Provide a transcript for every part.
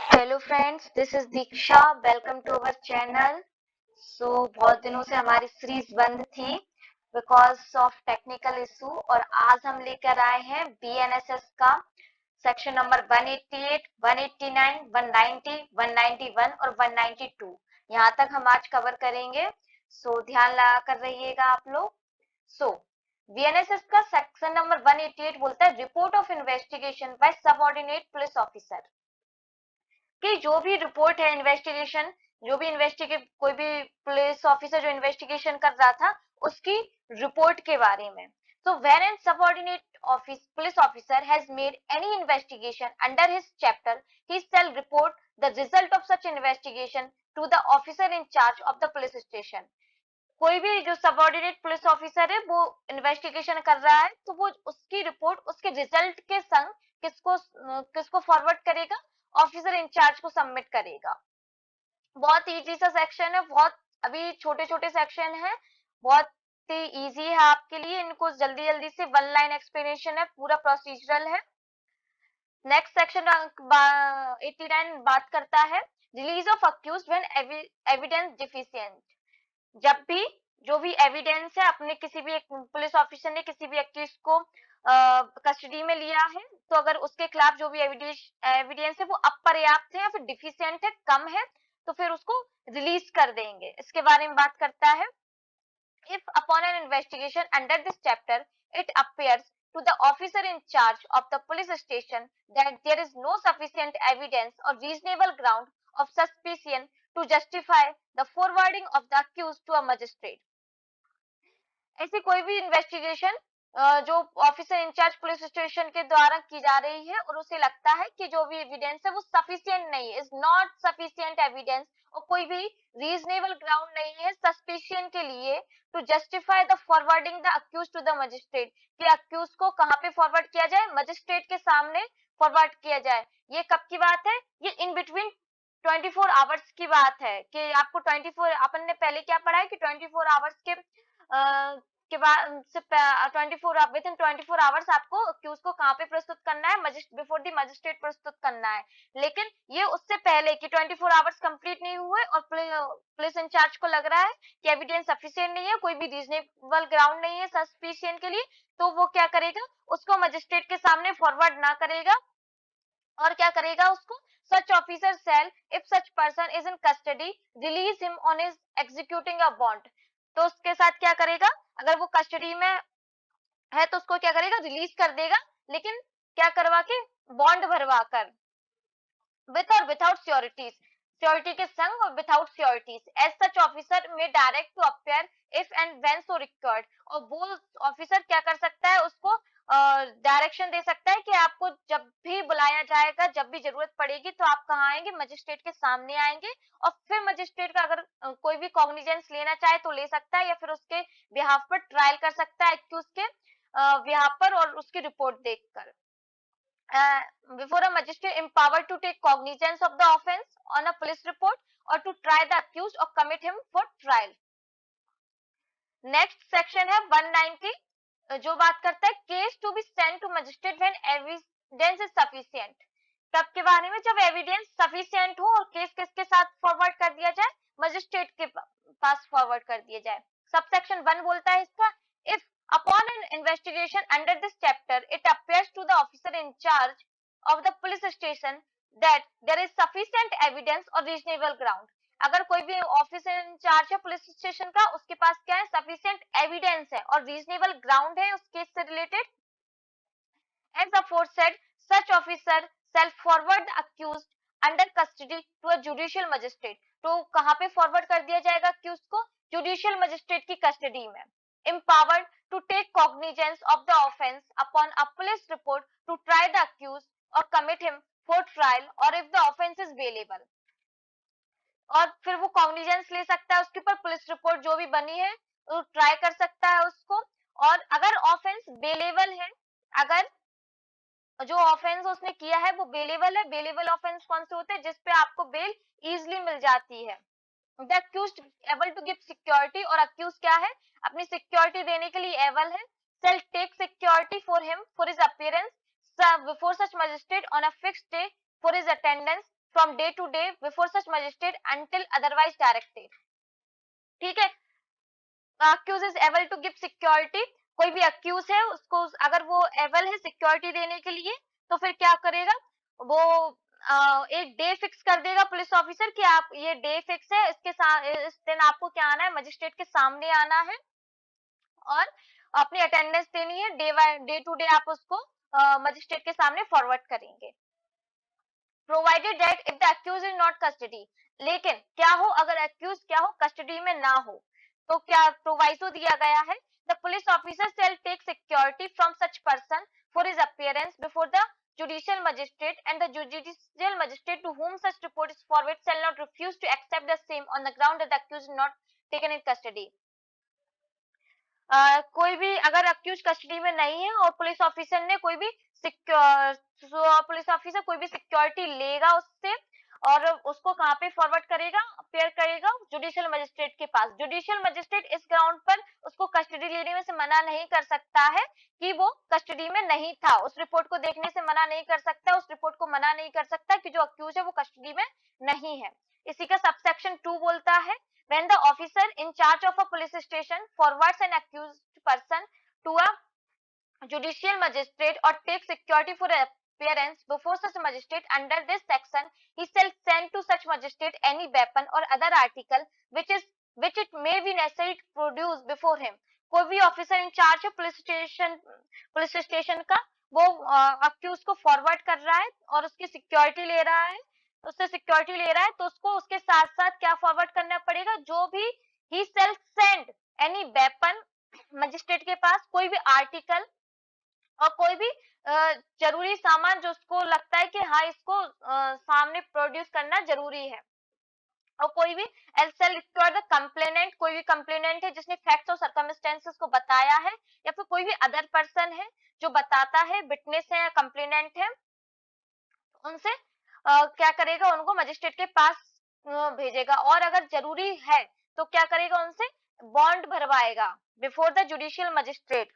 Hello friends, this is Diksha. Welcome to our channel. बहुत दिनों से हमारी सीरीज बंद थी बिकॉज ऑफ टेक्निकल इशू, और आज हम लेकर आए हैं बीएनएसएस का सेक्शन नंबर 188, 189, 190, 191 और 192। यहाँ तक हम आज कवर करेंगे। ध्यान लगा कर रहिएगा आप लोग। बीएनएसएस का सेक्शन नंबर 188 बोलता है report of investigation by subordinate police officer, कि जो भी रिपोर्ट है इन्वेस्टिगेशन, जो भी कोई भी पुलिस ऑफिसर जो इन्वेस्टिगेशन कर रहा था उसकी रिपोर्ट के बारे में। So when a subordinate police officer has made any investigation under his chapter, he shall report the result of such investigation to the officer in charge of the police station. कोई भी जो subordinate police officer है वो investigation कर रहा है तो वो उसकी रिपोर्ट उसके रिजल्ट के संग किसको फॉरवर्ड करेगा? ऑफिसर इंचार्ज को सबमिट करेगा। बहुत इजी सा सेक्शन है, बहुत अभी छोटे छोटे सेक्शन है, बहुत ही इजी है आपके लिए। इनको जल्दी जल्दी से वन लाइन एक्सप्लेनेशन है, पूरा प्रोसीजरल है। नेक्स्ट सेक्शन 89 बात करता है release of accused when evidence deficient. जब भी जो भी एविडेंस है, अपने किसी भी पुलिस ऑफिसर ने किसी भी एक्यूज को कस्टडी में लिया है, तो अगर उसके खिलाफ जो भी एविडेंस है वो अपर्याप्त है या फिर डिफिशिएंट है, कम है, तो फिर उसको रिलीज कर देंगे। इसके बारे में बात करता है। If upon an investigation under this chapter it appears to the officer in charge of the police station that there is no sufficient evidence or reasonable ground of suspicion to justify the forwarding of the accused to a magistrate, ऐसी कोई भी investigation जो officer in charge police station के द्वारा की जा रही है और उसे लगता है कि जो भी एविडेंस है वो सफिशिएंट नहीं है, इज नॉट सफिशिएंट एविडेंस, और कोई भी रीजनेबल ग्राउंड नहीं है सस्पिशन के लिए to justify the forwarding the accuse to the magistrate, कि अक्यूज को कहाँ पे फॉरवर्ड किया जाए? मजिस्ट्रेट के सामने फॉरवर्ड किया जाए। ये कब की बात है? ये इन बिटवीन 24 आवर्स की बात है, कि आपको 24, अपन ने पहले क्या पढ़ा है कि 24 आवर्स के बाद से 24 आवर्स आपको अक्यूज को कहाँ पे प्रस्तुत करना है? बिफोर द मजिस्ट्रेट प्रस्तुत करना है। लेकिन ये उससे पहले कि 24 आवर्स कंप्लीट नहीं हुए और पुलिस इंचार्ज को लग रहा है कि एविडेंस सफिशिएंट नहीं है, कोई भी रीजनेबल ग्राउंड नहीं है सस्पिशन के लिए, तो वो क्या करेगा? उसको मजिस्ट्रेट के सामने फॉरवर्ड ना करेगा, और क्या करेगा? उसको such officer shall, if such person is in custody, release him on his executing a bond। तो उसके साथ क्या करेगा? अगर वो कस्टडी में है तो उसको क्या करेगा? रिलीज कर देगा, लेकिन क्या करवा के? बॉन्ड भरवा कर, विथ और विदाउट श्योरिटीज, श्योरिटी के संग और without sureties. As such officer may direct to appear if and when so required, और वो ऑफिसर क्या कर सकता है? उसको डायरेक्शन दे सकता है कि आपको जब भी बुलाया जाएगा, जब भी जरूरत पड़ेगी, तो आप कहाँ आएंगे? मजिस्ट्रेट के सामने आएंगे, और फिर मजिस्ट्रेट का अगर कोई भी कॉग्निजेंस लेना चाहे तो ले सकता है, या फिर उसके बिहाफ पर ट्रायल कर सकता है एक्यूज के बिहाफ पर, और उसकी रिपोर्ट देखकर। Before a magistrate empowered to take cognizance of the offence on a police report or to try the accused or commit him for trial। Next section है 190, जो बात करता है case to be send to magistrate when evidence is sufficient. तब के बारे में जब एविडेंस सफिशिएंट हो और केस किसके साथ फॉरवर्ड कर दिया जाए? मजिस्ट्रेट के पास फॉरवर्ड कर दिया जाए। सब सेक्शन 1 बोलता है इसका, if upon an investigation under this chapter it appears to the officer in charge of the police station that there is sufficient evidence or reasonable ground, अगर कोई भी ऑफिसर इंचार्ज है पुलिस स्टेशन का, उसके पास क्या है? सफिशिएंट एविडेंस है और रीजनेबल ग्राउंड है उस केस से related, as aforesaid such officer shall forward the accused under custody to a judicial magistrate। तो कहाँ पे फॉरवर्ड कर दिया जाएगा अक्यूज को? जुडिशियल मजिस्ट्रेट की कस्टडी में। empowered to take cognizance of the offence upon a police report to try the accused or commit him for trial or if the offence is bailable, और फिर वो cognizance ले सकता है उसके ऊपर, पुलिस रिपोर्ट जो भी बनी है वो ट्राई कर सकता है उसको, और अगर ऑफेंस बेलेबल है, अगर जो ऑफेंस उसने किया है वो बेलेबल है। बेलेबल ऑफेंस कौन से होते हैं? जिसपे आपको बेल इजिली मिल जाती है। The accused able to give security, और अक्यूज क्या है? अपनी सिक्योरिटी देने के लिए एबल है। Shall take security for him for his appearance, before such magistrate on a fixed day for his attendance from day to day before such magistrate until otherwise directed. ठीक है, accused is able to give security, कोई भी accused है उसको अगर वो able है security देने के लिए तो फिर क्या करेगा वो एक डे फिक्स कर देगा पुलिस ऑफिसर कि आप ये डे फिक्स है, इसके साथ इस दिन आपको क्या आना है, मजिस्ट्रेट के सामने आना है और अपनी अटेंडेंस देनी है, डे टू डे आप उसको मजिस्ट्रेट के सामने फॉरवर्ड करेंगे। Provided that if the accuse is not custody, लेकिन क्या हो अगर अक्यूज क्या हो कस्टडी में ना हो तो क्या प्रोवाइसो दिया गया है, the police officer shall take security from such person for his appearance before the judicial magistrate and the judicial magistrate to whom such report is forwarded shall not refuse to accept the same on the ground that the accused is not taken in custody। कोई भी अगर accused custody में नहीं है और police officer ने कोई भी पुलिस ऑफिसर कोई भी सिक्योरिटी लेगा उससे और उसको कहाँ पे फॉरवर्ड करेगा, अपेयर करेगा जुडिशियल मजिस्ट्रेट के पास। जुडिशियल मजिस्ट्रेट इस ग्राउंड पर उसको कस्टडी लेने में से मना नहीं कर सकता है कि वो कस्टडी में नहीं था, उस रिपोर्ट को देखने से मना नहीं कर सकता, उस रिपोर्ट को मना नहीं कर सकता कि जो अक्यूज है वो कस्टडी में नहीं है। इसी का सबसेक्शन 2 बोलता है when the officer in charge of a police station forwards an accused person to a judicial magistrate or takes security for appearance before such magistrate under this section, he shall send to such magistrate any weapon or other article which it may be necessary to produce before him। कोई भी officer in charge है police station का वो accused को forward कर रहा है और उसकी सिक्योरिटी ले रहा है, उससे सिक्योरिटी ले रहा है तो उसको उसके साथ साथ क्या फॉरवर्ड करना पड़ेगा, जो भी ही शैल सेंड एनी वेपन मजिस्ट्रेट के पास कोई भी आर्टिकल और कोई भी जरूरी सामान जो उसको लगता है कि हाँ इसको सामने प्रोड्यूस करना जरूरी है, और कोई भी कंप्लेनेंट कोई भी कंप्लेनेंट है जिसने फैक्ट्स और सर्कमस्टेंसेस को बताया है या फिर कोई भी अदर पर्सन है जो बताता है, विटनेस है या कंप्लेनेंट है, उनसे क्या करेगा उनको मजिस्ट्रेट के पास भेजेगा और अगर जरूरी है तो क्या करेगा उनसे बॉन्ड भरवाएगा बिफोर द जुडिशियल मजिस्ट्रेट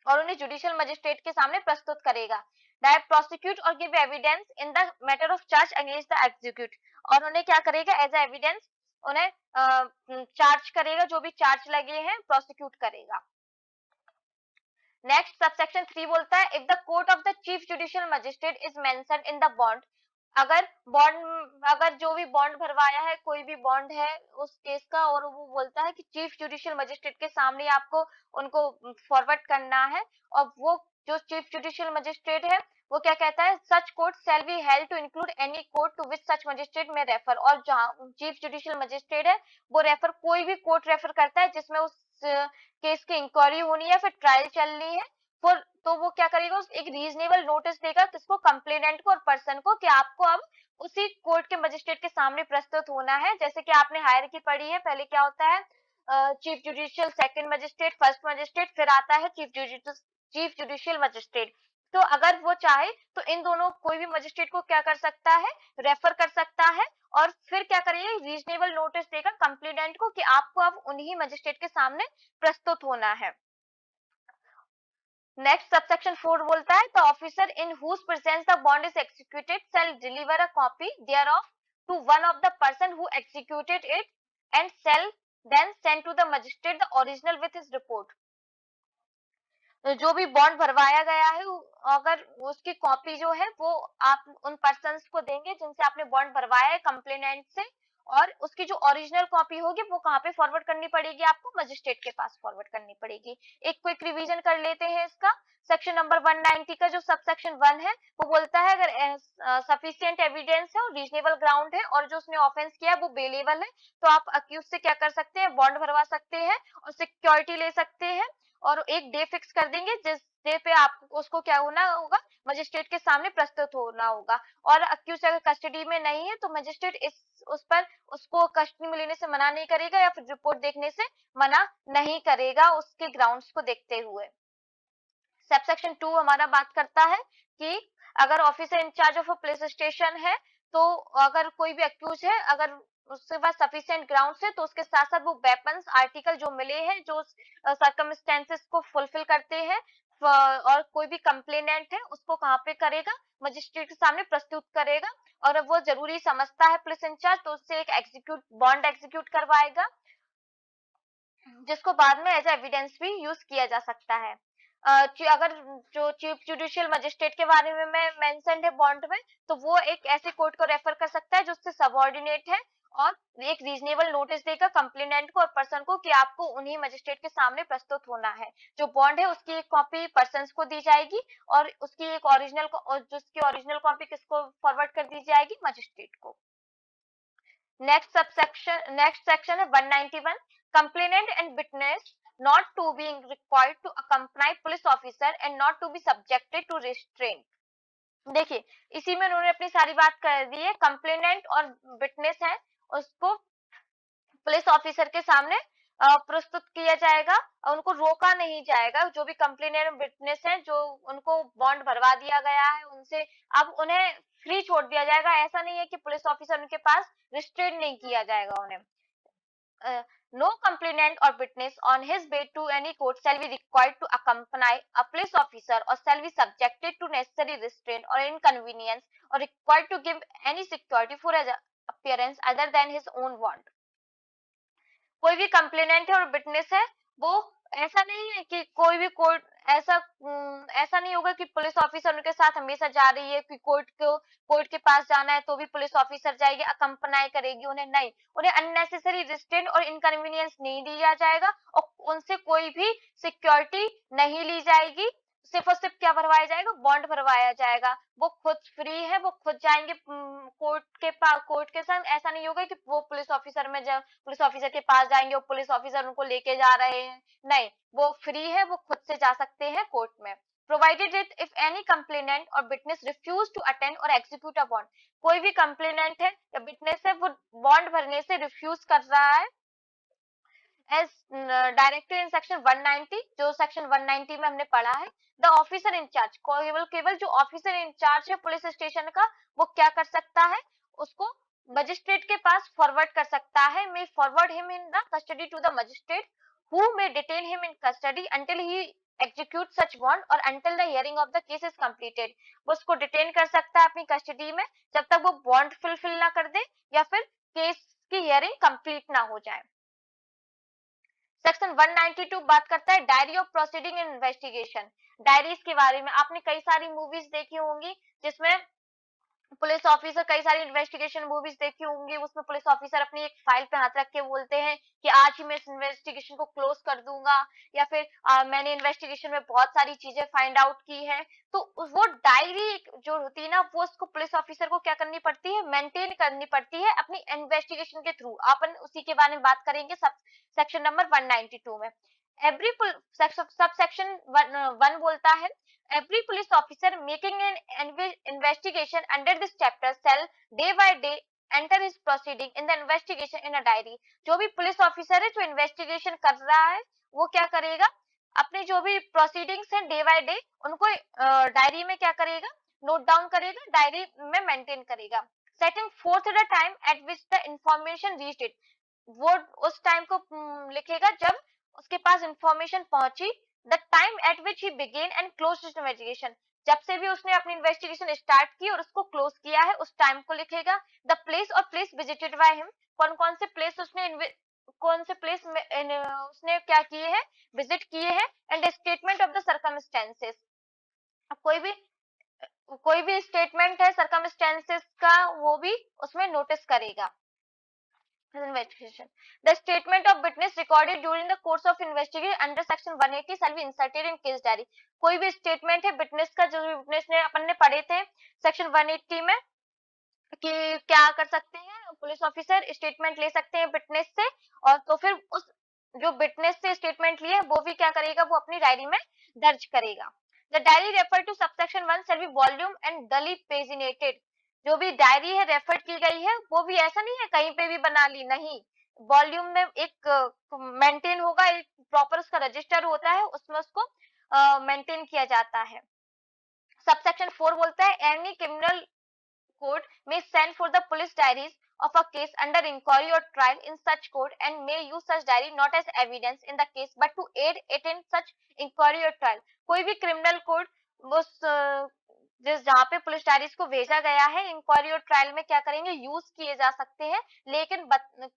और उन्हें जुडिशियल मजिस्ट्रेट के सामने प्रस्तुत करेगा। डायरेक्ट प्रोसिक्यूट और give evidence in the matter of charge against the execute, और उन्हें क्या करेगा एज ए एविडेंस उन्हें चार्ज करेगा, जो भी चार्ज लगे हैं प्रोसिक्यूट करेगा। नेक्स्ट सबसेक्शन 3 बोलता है if the court of the chief judicial magistrate is mentioned in the bond, अगर जो भी बॉन्ड भरवाया है कोई भी बॉन्ड है उस केस का और वो बोलता है कि चीफ जुडिशियल मजिस्ट्रेट के सामने आपको उनको फॉरवर्ड करना है और वो जो चीफ जुडिशियल मजिस्ट्रेट है वो क्या कहता है such court shall be held to include any court to which such magistrate में रेफर, और जहां चीफ जुडिशियल मजिस्ट्रेट है वो रेफर कोई भी कोर्ट रेफर करता है जिसमें उस केस की इंक्वायरी होनी है फिर ट्रायल चलनी है फिर तो वो क्या करेगा एक रीजनेबल नोटिस देगा किसको कंप्लेनेंट को और पर्सन को कि आपको अब उसी कोर्ट के मजिस्ट्रेट के सामने प्रस्तुत होना है। जैसे कि आपने हायरार्की पढ़ी है, पहले क्या होता है chief judicial, second magistrate, first magistrate, फिर आता है चीफ जुडिशियल मजिस्ट्रेट। तो अगर वो चाहे तो इन दोनों कोई भी मजिस्ट्रेट को क्या कर सकता है रेफर कर सकता है और फिर क्या करेगा रीजनेबल नोटिस देगा कंप्लेनेंट को कि आपको अब उन्हीं मजिस्ट्रेट के सामने प्रस्तुत होना है। नेक्स्ट सबसेक्शन 4 बोलता है the officer in whose presence the bond is executed shall deliver a copy thereof to one of the person who executed it and shall then send to the magistrate the original with his report. जो भी bond भरवाया गया है अगर उसकी copy जो है वो आप उन पर्सन्स को देंगे जिनसे आपने बॉन्ड भरवाया है कंप्लेनेंट से, और उसकी जो ओरिजिनल कॉपी होगी वो कहाँ पे फॉरवर्ड करनी पड़ेगी आपको मजिस्ट्रेट के पास फॉरवर्ड करनी पड़ेगी। एक क्विक रिवीजन कर लेते हैं इसका। सेक्शन नंबर 190 का जो सबसेक्शन 1 है वो बोलता है अगर सफिशिएंट एविडेंस है और रीजनेबल ग्राउंड है और जो उसने ऑफेंस किया है वो बेलेबल है तो आप अक्यूज से क्या कर सकते हैं बॉन्ड भरवा सकते हैं और सिक्योरिटी ले सकते हैं और एक डे फिक्स कर देंगे जिस डे पे आप उसको क्या होना होगा मजिस्ट्रेट के सामने प्रस्तुत होना होगा, और अक्यूज अगर कस्टडी में नहीं है तो मजिस्ट्रेट उस पर उसको कस्टडी में लेने से मना नहीं करेगा या फिर रिपोर्ट देखने से मना नहीं करेगा उसके ग्राउंड्स को देखते हुए। सबसेक्शन 2 हमारा बात करता है कि अगर officer in charge of a police station है तो अगर कोई भी अक्यूज है अगर उसके पास सफिशिएंट ग्राउंड्स है तो उसके साथ साथ वो वेपन्स आर्टिकल जो मिले हैं जो सर्कमस्टेंसेस को फुलफिल करते हैं और कोई भी कंप्लेनेंट है उसको कहाँ पे करेगा, मजिस्ट्रेट के सामने प्रस्तुत करेगा, और अब वो जरूरी समझता है पुलिस इंचार्ज तो उससे एक बॉन्ड एग्जीक्यूट करवाएगा, जिसको बाद में एज एविडेंस भी यूज किया जा सकता है। अगर जो चीफ जुडिशियल मजिस्ट्रेट के बारे में मेंशन है बॉन्ड में, तो वो एक ऐसे कोर्ट को रेफर कर सकता है जो उससे सबऑर्डिनेट है, और एक रीजनेबल नोटिस देगा कंप्लेनेंट को और पर्सन को कि आपको उन्हीं मजिस्ट्रेट के सामने प्रस्तुत होना है। जो बॉन्ड है उसकी एक कॉपी पर्सन को दी जाएगी, और उसकी एक ओरिजिनल और जिसकी ओरिजिनल कॉपी किसको फॉरवर्ड कर दी जाएगी, मजिस्ट्रेट को। Next section is 191. Complainant and witness not to being required to accompany police officer and not to be subjected to restraint. देखिए, इसी में उन्होंने अपनी सारी बात कर दी है। कंप्लेनेंट और विटनेस है, उसको पुलिस ऑफिसर के सामने प्रस्तुत किया जाएगा और उनको रोका नहीं जाएगा। जो भी कंप्लेनेंट विटनेस है, जो उनको बॉन्ड भरवा दिया गया है उनसे, अब उन्हें फ्री छोड़ दिया जाएगा। ऐसा नहीं है कि पुलिस ऑफिसर उनके पास रिस्ट्रेन नहीं किया जाएगा उन्हें। No complainant or witness on his way to any court shall be required to accompany a police officer or shall be subjected to necessary restraint or inconvenience or required to give any security for his appearance other than his own want. कोई भी complainant है और witness है, वो ऐसा नहीं है कि कोई भी कोर्ट ऐसा नहीं होगा कि पुलिस ऑफिसर उनके साथ हमेशा जा रही है, कि कोर्ट के पास जाना है तो भी पुलिस ऑफिसर जाएगी, अकम्पनाई करेगी उन्हें, नहीं, उन्हें अननेसेसरी रिस्ट्रेंट और इनकन्वीनियंस नहीं दिया जाएगा और उनसे कोई भी सिक्योरिटी नहीं ली जाएगी। सिर्फ और सिर्फ क्या भरवाया जाएगा, बॉन्ड भरवाया जाएगा। वो खुद फ्री है, वो खुद जाएंगे कोर्ट के संग। ऐसा नहीं होगा कि वो पुलिस ऑफिसर के पास जाएंगे और पुलिस ऑफिसर उनको लेके जा रहे हैं, नहीं, वो फ्री है, वो खुद से जा सकते हैं कोर्ट में। Provided it if any complainant और विटनेस रिफ्यूज टू अटेंड और एग्जीक्यूट अ बॉन्ड, कोई भी कंप्लेनेंट है या विटनेस है वो बॉन्ड भरने से रिफ्यूज कर रहा है, एज डायरेक्टेड इन सेक्शन 190, जो सेक्शन 190 में हमने पढ़ा है। द ऑफिसर इंचार्ज, केवल जो ऑफिसर इंचार्ज है पुलिस स्टेशन का, वो क्या कर सकता है, उसको मजिस्ट्रेट के पास फॉरवर्ड कर सकता है, may forward him in the custody to the magistrate who may detain him in custody until he execute such bond और until the hearing of the case is completed. वो उसको डिटेन कर सकता है अपनी कस्टडी में जब तक वो बॉन्ड फुलफिल ना कर दे या फिर केस की हियरिंग कंप्लीट ना हो जाए। सेक्शन 192 बात करता है diary of proceeding in investigation. Diaries के बारे में आपने कई सारी मूवीज देखी होंगी जिसमें पुलिस ऑफिसर, कई सारी इन्वेस्टिगेशन मूवीज देखी होंगी, उसमें पुलिस ऑफिसर अपनी एक फाइल पे हाथ रख के बोलते हैं कि आज ही मैं इस इन्वेस्टिगेशन को क्लोज कर दूंगा, या फिर मैंने इन्वेस्टिगेशन में बहुत सारी चीजें फाइंड आउट की है। तो वो डायरी जो होती है ना, वो उसको पुलिस ऑफिसर को क्या करनी पड़ती है, मेंटेन करनी पड़ती है अपनी इन्वेस्टिगेशन के थ्रू। अपन उसी के बारे में बात करेंगे सब सेक्शन नंबर 192 में। एवरी सब सेक्शन 1 बोलता है every police officer making an investigation under this chapter shall day by day enter his proceeding in the investigation in a diary। जो भी पुलिस ऑफिसर है जो इन्वेस्टिगेशन कर रहा है, वो क्या करेगा, अपने जो भी प्रोसीडिंग्स हैं डे बाय डे उनको डायरी में क्या करेगा, नोट डाउन करेगा, डायरी में मेंटेन करेगा। Setting fourth the time eight which the information reached it, वो उस टाइम को लिखेगा जब उसके पास इंफॉर्मेशन पहुंची। The time eight which he begin and close his investigation, जब से भी उसने अपनी इन्वेस्टिगेशन स्टार्ट की और उसको क्लोज किया है उस टाइम को लिखेगा। द प्लेस और प्लेस विजिटेड बाय हिम, कौन से प्लेस में उसने क्या किए हैं, विजिट किए हैं, and statement of the circumstances, कोई भी स्टेटमेंट है सर्कमस्टेंसेस का वो भी उसमें नोटिस करेगा। Investigation. The statement of witness recorded during the course of investigation under section 180 shall be inserted in case diary। कोई भी स्टेटमेंट है विटनेस का, जो विटनेस ने अपन ने पढ़े थे सेक्शन 180 में कि क्या कर सकते हैं, पुलिस ऑफिसर स्टेटमेंट ले सकते हैं विटनेस से, और तो फिर उस जो विटनेस से स्टेटमेंट लिए वो भी क्या करेगा, वो अपनी डायरी में दर्ज करेगा। The diary refer to subsection 1 shall be volume and duly paginated, जो भी डायरी है रेफर की गई है वो भी ऐसा नहीं है कहीं पे भी बना ली, नहीं, वॉल्यूम में एक मेंटेन होगा, एक प्रॉपर उसका रजिस्टर होता है, उसमें उसको मेंटेन किया जाता है। सबसेक्शन 4 बोलता है any criminal court may send for the police diaries of a case under inquiry or trial in such court and may use such diary not as evidence in the case but to aid it in such inquiry or trial. कोई भी criminal court उस जिस जहाँ पे police diaries को भेजा गया है इंक्वायरी और ट्रायल में क्या करेंगे, यूज किए जा सकते हैं, लेकिन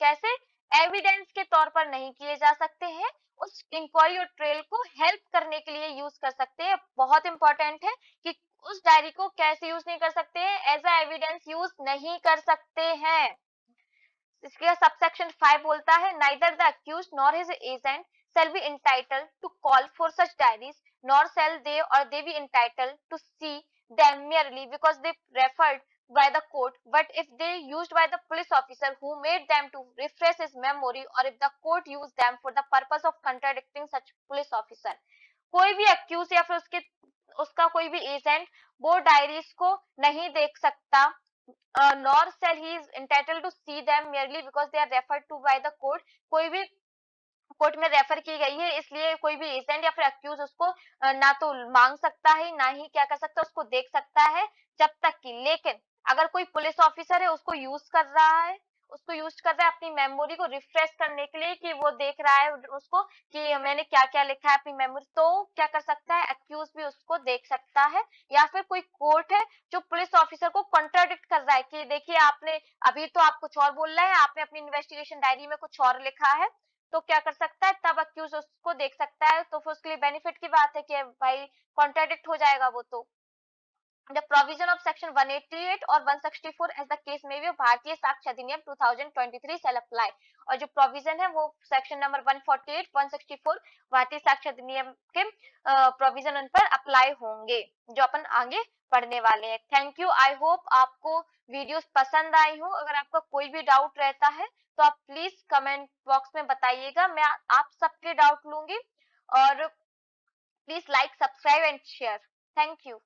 कैसे, एविडेंस के तौर पर नहीं किए जा सकते हैं, उस इंक्वायरी और ट्रायल को हेल्प करने के लिए यूज कर सकते हैं। बहुत इंपॉर्टेंट है कि उस डायरी को कैसे यूज नहीं कर सकते हैं, एज अ एविडेंस यूज नहीं कर सकते हैं। इसके सबसेक्शन 5 बोलता है neither the accuse nor his agent shall be entitled to call for such diaries nor shall they or they be entitled to see them merely because they referred by the court, but if they used by the police officer who made them to refresh his memory or if the court used them for the purpose of contradicting such police officer। कोई भी accused या फिर उसका कोई भी agent वो diaries को नहीं देख सकता, nor shall he is entitled to see them merely because they are referred to by the court। कोई भी कोर्ट में रेफर की गई है इसलिए कोई भी एजेंट या फिर अक्यूज उसको ना तो मांग सकता है ना ही क्या कर सकता है, उसको देख सकता है जब तक कि, लेकिन अगर कोई पुलिस ऑफिसर है उसको यूज कर रहा है अपनी मेमोरी को रिफ्रेश करने के लिए कि वो देख रहा है उसको कि मैंने क्या क्या लिखा है अपनी मेमोरी, तो क्या कर सकता है, अक्यूज भी उसको देख सकता है। या फिर कोई कोर्ट है जो पुलिस ऑफिसर को कॉन्ट्राडिक्ट कर रहा है कि देखिए आपने अभी तो आप कुछ और बोल रहे हैं, आपने अपनी इन्वेस्टिगेशन डायरी में कुछ और लिखा है, तो क्या कर सकता है, तब अक्यूज उसको देख सकता है, तो फिर उसके लिए बेनिफिट की बात है कि भाई कॉन्ट्राडिक्ट हो जाएगा वो तो। The provision of section 188 or 164 as the case may be भारतीय साक्ष्य अधिनियम 2023 shall apply। और जो प्रोविजन है वो सेक्शन नंबर 148, 164 भारतीय साक्ष्य अधिनियम के प्रोविजन उन पर अप्लाई होंगे जो अपन आगे पढ़ने वाले हैं। थैंक यू, आई होप आपको वीडियोस पसंद आई हो। अगर आपका कोई भी डाउट रहता है तो आप प्लीज कमेंट बॉक्स में बताइएगा, मैं आप सबके डाउट लूंगी। और please like, subscribe and share. Thank you.